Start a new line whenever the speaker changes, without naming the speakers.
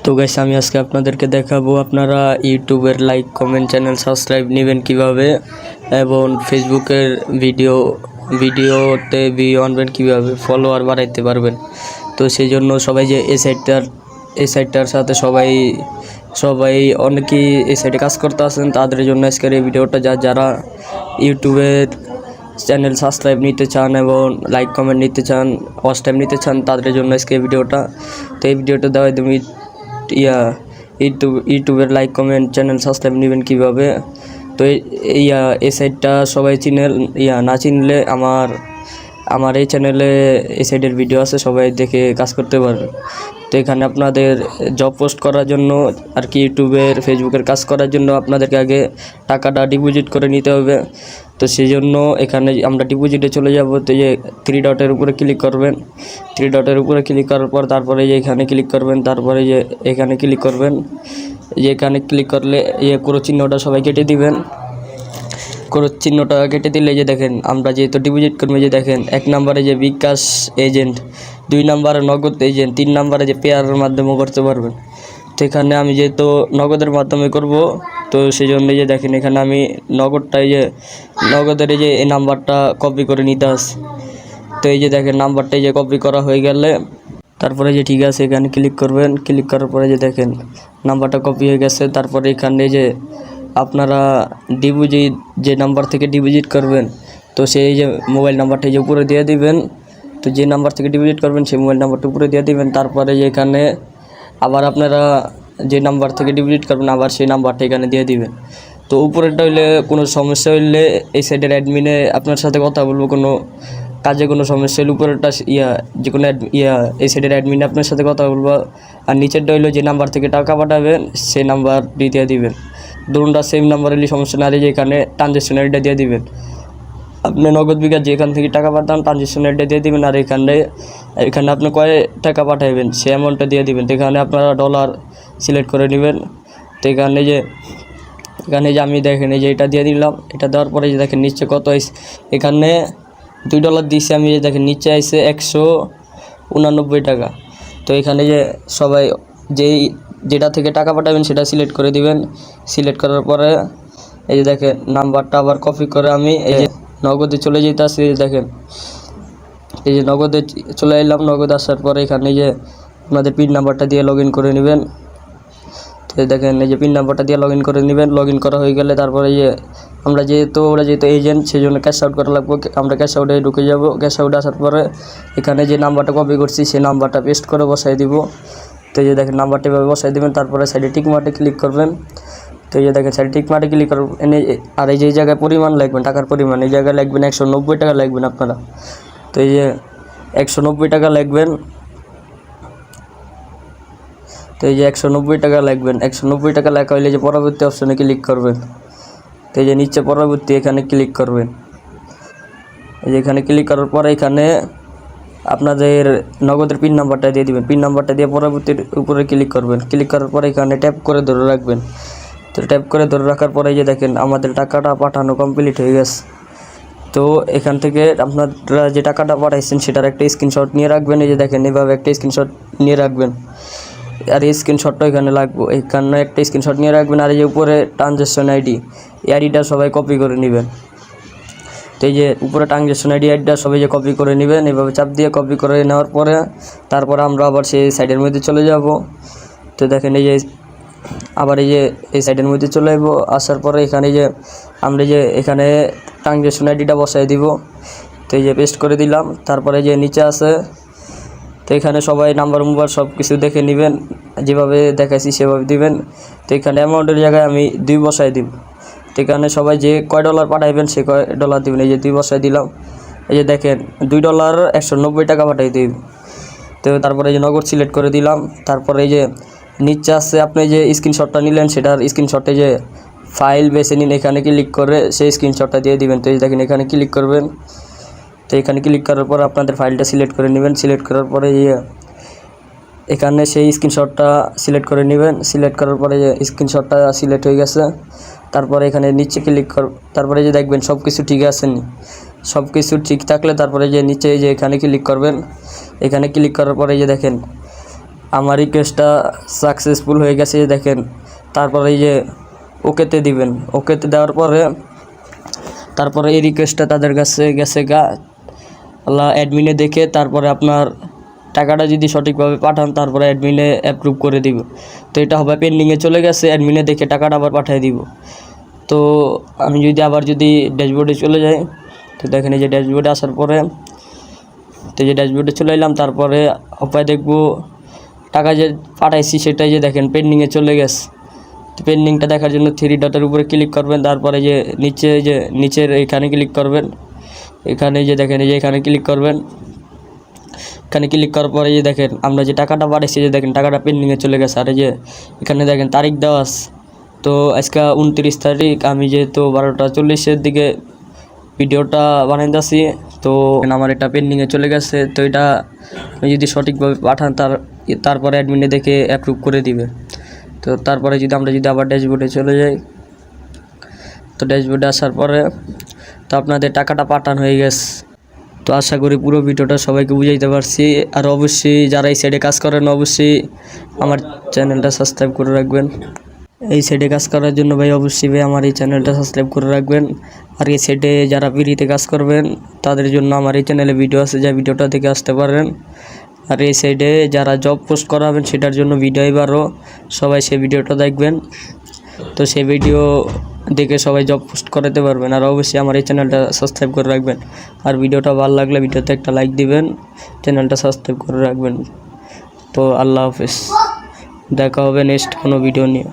তো গাইস আমি আজকে আপনাদেরকে দেখাবো আপনারা ইউটিউবের লাইক কমেন্ট চ্যানেল সাবস্ক্রাইব নেবেন কিভাবে এবং ফেসবুকের ভিডিওতে ভিউ আনবেন কিভাবে, ফলোয়ার বাড়াইতে পারবেন। তো সেই জন্য সবাই যে এই সাইটটার সাথে সবাই অনেকেই এই সাইটে কাজ করতে আছেন, তাদের জন্য আজকের এই ভিডিওটা। যারা ইউটিউবের চ্যানেল সাবস্ক্রাইব নিতে চান এবং লাইক কমেন্ট নিতে চান, ওয়াচ টাইম নিতে চান, তাদের জন্য আজকে এই ভিডিওটা। তো এই ভিডিওটা দেওয়া তুমি ইউটিউবের লাইক কমেন্ট চ্যানেল সাবস্ক্রাইব নেবেন কীভাবে। তো এই সাইটটা সবাই না চিনলে আমার এই চ্যানেলে এই সাইটের ভিডিও আছে, সবাই দেখে কাজ করতে পারবে। তো এখানে আপনাদের জব পোস্ট করার জন্য আর কি ইউটিউবের ফেসবুকের কাজ করার জন্য আপনাদেরকে আগে টাকাটা ডিপোজিট করে নিতে হবে। তো সেই জন্য এখানে আমরা ডিপোজিটে চলে যাব। তো এই যে 3 ডটের উপরে ক্লিক করবেন, 3 ডটের উপরে ক্লিক করার পর তারপরে যে এখানে ক্লিক করবেন, তারপরে যে এখানে ক্লিক করবেন। যে এখানে ক্লিক করলে ক্রস চিহ্নটা সবাই কেটে দিবেন। ক্রস চিহ্নটা কেটে দিলে যে দেখেন আমরা যেহেতু ডিপোজিট করবো, যে দেখেন 1 নম্বরে যে বিকাশ এজেন্ট, 2 নম্বরে নগদ এজেন্ট, 3 নম্বরে যে পেয়ারের মাধ্যমে করতে পারবেন। তো এখানে আমি যেহেতু নগদের মাধ্যমে করব, তো সেই জন্য যে দেখেন এখানে আমি নগদের যে এই নাম্বারটা কপি করে নিতে আসি। তো এই যে দেখেন নাম্বারটা যে কপি করা হয়ে গেলে তারপরে যে ঠিক আছে এখানে ক্লিক করবেন। ক্লিক করার পরে যে দেখেন নাম্বারটা কপি হয়ে গেছে। তারপরে এখানে যে আপনারা যে নাম্বার থেকে ডিপোজিট করবেন, তো সেই যে মোবাইল নাম্বারটা যে উপরে দিয়ে দিবেন। তো যে নাম্বার থেকে ডিপোজিট করবেন সেই মোবাইল নাম্বারটা উপরে দিয়ে দিবেন। তারপরে যে এখানে আবার আপনারা যে নাম্বার থেকে ডিপোজিট করবেন আবার সেই নাম্বারটা এখানে দিয়ে দিবেন। তো উপরেরটা হইলে কোনো সমস্যা হইলে এই সাইডের অ্যাডমিনে আপনার সাথে কথা বলবো, কোনো কাজে কোনো সমস্যা হলে উপরেরটা যে কোনো এই সাইডের অ্যাডমিনে আপনার সাথে কথা বলবো। আর নিচেরটা হইলো যে নাম্বার থেকে টাকা পাঠাবেন সেই নাম্বার দিয়ে দিবেন। দুটোটা সেম নাম্বার হলে সমস্যা না, যে এখানে ট্রানজ্যাকশন আইডিটা দিয়ে দিবেন। আপনি নগদ বিকাশ যেখান থেকে টাকা পাঠান ট্রানজ্যাকশন আইডিটা দিয়ে দিবেন। আর এখানে আপনি কয় টাকা পাঠাবেন সেই অ্যামাউন্টটা দিয়ে দিবেন। তো এখানে আপনারা ডলার সিলেক্ট করে নেবেন। তো এখানে যে আমি দেখেন এই যে এটা দিয়ে দিলাম। এটা দেওয়ার পরে যে দেখেন নিচে কত আইছে, এখানে $2 দিয়েছি আমি। যে দেখেন নিচে আইছে 189 টাকা। তো এখানে যে সবাই যেটা থেকে টাকা পাঠাবেন সেটা সিলেক্ট করে দিবেন। সিলেক্ট করার পরে এই যে দেখেন নাম্বারটা আবার কপি করে আমি এই যে নগদে চলে যেতেছি। দেখেন এই যে নগদে চলে এলাম। নগদে আসার পরে এখানে যে আপনাদের পিন নাম্বারটা দিয়ে লগ ইন করে নেবেন। তো দেখেন এই যে পিন নাম্বারটা দিয়ে লগ ইন করে নেবেন। লগ ইন করা হয়ে গেলে তারপরে যে আমরা যেহেতু এজেন্ট, সেই জন্য ক্যাশ আউট করা লাগবে। আমরা ক্যাশ আউটে ঢুকে যাব। ক্যাশ আউটে আসার পরে এখানে যে নাম্বারটা কপি করছি সেই নাম্বারটা পেস্ট করে বসাই দিব। তো এই যে দেখেন নাম্বারটা এভাবে বসাই দেবেন। তারপরে সাইডে টিক মার্কে ক্লিক করবেন। তো এই যে দেখেন সাইডে টিক মার্কে ক্লিক করবেন। আর এই যে জায়গায় পরিমাণ লাগবেন, টাকার পরিমাণ এই জায়গায় লাগবেন 190 টাকা লাগবেন আপনারা। তো এই যে 190 টাকা লাগবেন। তো এই যে 190 টাকা লাগবেন। 190 টাকা লেখা হইলে যে পরবর্তী অপশনে ক্লিক করবেন। তো এই যে নিচে পরবর্তী এখানে ক্লিক করবেন। এই যে এখানে ক্লিক করার পরে এখানে আপনাদের নগদের পিন নাম্বারটা দিয়ে দিবেন। পিন নাম্বারটা দিয়ে পরবর্তীর উপরে ক্লিক করবেন। ক্লিক করার পরে এখানে ট্যাপ করে ধরে রাখবেন। তো ট্যাপ করে ধরে রাখার পরে যে দেখেন আমাদের টাকাটা পাঠানো কমপ্লিট হয়ে গেছে। তো এখান থেকে আপনারা যে টাকাটা পাঠাইছেন সেটার একটা স্ক্রিনশট নিয়ে রাখবেন। এই যে দেখেন এভাবে একটা স্ক্রিনশট নিয়ে রাখবেন। আর এই স্ক্রিনশটটা এখানে লাগবে, এখানে একটা স্ক্রিনশট নিয়ে রাখবেন। আর এই যে উপরে ট্রানজ্যাকশন আইডিটা সবাই কপি করে নেবেন। তো এই যে উপরে ট্রানজ্যাকশন আইডিটা সবাই যে কপি করে নেবেন, এভাবে চাপ দিয়ে কপি করে নেওয়ার পরে তারপরে আমরা আবার সেই সাইডের মধ্যে চলে যাব। তো দেখেন এই যে আবার এই সাইডের মধ্যে চলে যাব। আসার পরে এখানে যে আমরা যে এখানে ট্রানজ্যাকশন আইডিটা বসাই দিব। তো এই যে পেস্ট করে দিলাম। তারপরে যে নিচে আছে, তো এখানে সবাই নাম্বার সব কিছু দেখে নেবেন, যেভাবে দেখাইছি সেভাবে দিবেন। তো এখানে অ্যামাউন্টের জায়গায় আমি 2 বসাই দিব। তো এখানে সবাই যে কয় ডলার পাঠাইবেন সে কয় ডলার দিবেন। এই যে 2 বসাই দিলাম। এই যে দেখেন $2 190 টাকা পাঠাই দিব। তো তারপরে এই যে নগদ সিলেক্ট করে দিলাম। তারপরে এই যে নিচে আছে আপনি যে স্ক্রিনশটটা নিলেন সেটার স্ক্রিনশটে যে ফাইল বেছে নিন, এখানে ক্লিক করে সেই স্ক্রিনশটটা দিয়ে দিবেন। তো এই দেখেন এখানে ক্লিক করবেন। তো এখানে ক্লিক করার পর আপনাদের ফাইলটা সিলেক্ট করে নেবেন। সিলেক্ট করার পরে এখানে সেই স্ক্রিনশটটা সিলেক্ট করে নেবেন। সিলেক্ট করার পরে যে স্ক্রিনশটটা সিলেক্ট হয়ে গেছে। তারপরে এখানে নিচে ক্লিক তারপরে যে দেখবেন সব কিছু ঠিক আছে নি। সব কিছু ঠিক থাকলে তারপরে যে নিচে যে এখানে ক্লিক করবেন। এখানে ক্লিক করার পরে যে দেখেন আমার রিকোয়েস্টটা সাকসেসফুল হয়ে গেছে দেখেন। তারপরে এই যে ওকেতে দিবেন, ওকেতে দেওয়ার পরে তারপরে এই রিকোয়েস্টটা তাদের কাছে গেছে আল্লাহ অ্যাডমিনে দেখে তারপরে আপনার টাকাটা যদি সঠিকভাবে পাঠান তারপরে অ্যাডমিনে অ্যাপ্রুভ করে দিব। তো এটা হবে পেন্ডিংয়ে চলে গেছে, অ্যাডমিনে দেখে টাকাটা আবার পাঠিয়ে দিব। তো আমি যদি ড্যাশবোর্ডে চলে যাই, তো দেখেন এই যে ড্যাশবোর্ডে আসার পরে তো এই যে ড্যাশবোর্ডে চলে এলাম। তারপরে উপায় দেখবো টাকা যে পাঠাইছি সেটাই যে দেখেন পেন্ডিংয়ে চলে গেছে। তো পেন্ডিংটা দেখার জন্য 3 ডটের উপরে ক্লিক করবেন, তারপরে যে নিচের এখানে ক্লিক করবেন। এখানে যে দেখেন এই যে এখানে ক্লিক করবেন। এখানে ক্লিক করার পরে যে দেখেন আমরা যে টাকাটা পাঠাইছি যে দেখেন টাকাটা পেন্ডিংয়ে চলে গেছে। আর এই যে এখানে দেখেন তারিখ দেওয়া আছে। তো আজকে 29 তারিখ, আমি যেহেতু 12টা 40-এর দিকে ভিডিওটা বানাইতেছি, তো আমার এটা পেন্ডিংয়ে চলে গেছে। তো এটা আপনি যদি সঠিকভাবে পাঠান তারপরে অ্যাডমিনে দেখে অ্যাপ্রুভ করে দিবে। তো তারপরে আমরা আবার ড্যাশবোর্ডে চলে যাই, তো ড্যাশবোর্ডে আসার পরে তো আপনাদের টাকাটা পাঠানো হয়ে গেছে। তো আশা করি পুরো ভিডিওটা সবাইকে বুঝাইতে পারছি। আর অবশ্যই যারা এই সাইডে কাজ করেন অবশ্যই আমার চ্যানেলটা সাবস্ক্রাইব করে রাখবেন। এই সাইডে কাজ করার জন্য ভাই অবশ্যই ভাই আমার এই চ্যানেলটা সাবস্ক্রাইব করে রাখবেন। আর এই সাইডে যারা ফ্রিতে কাজ করবেন তাদের জন্য আমার এই চ্যানেলে ভিডিও আছে, যা ভিডিওটা থেকে আসতে পারেন। আর এই সাইডে যারা জব পোস্ট করাবেন সেটার জন্য ভিডিও এবারও সবাই সেই ভিডিওটা দেখবেন। তো সেই ভিডিও দেখে সবাই জব পোস্ট করাতে পারবেন। আর অবশ্যই আমার এই চ্যানেলটা সাবস্ক্রাইব করে রাখবেন। আর ভিডিওটা ভালো লাগলে ভিডিওতে একটা লাইক দিবেন, চ্যানেলটা সাবস্ক্রাইব করে রাখবেন। তো আল্লাহ হাফেজ, দেখা হবে নেক্সট কোনো ভিডিও নিয়ে।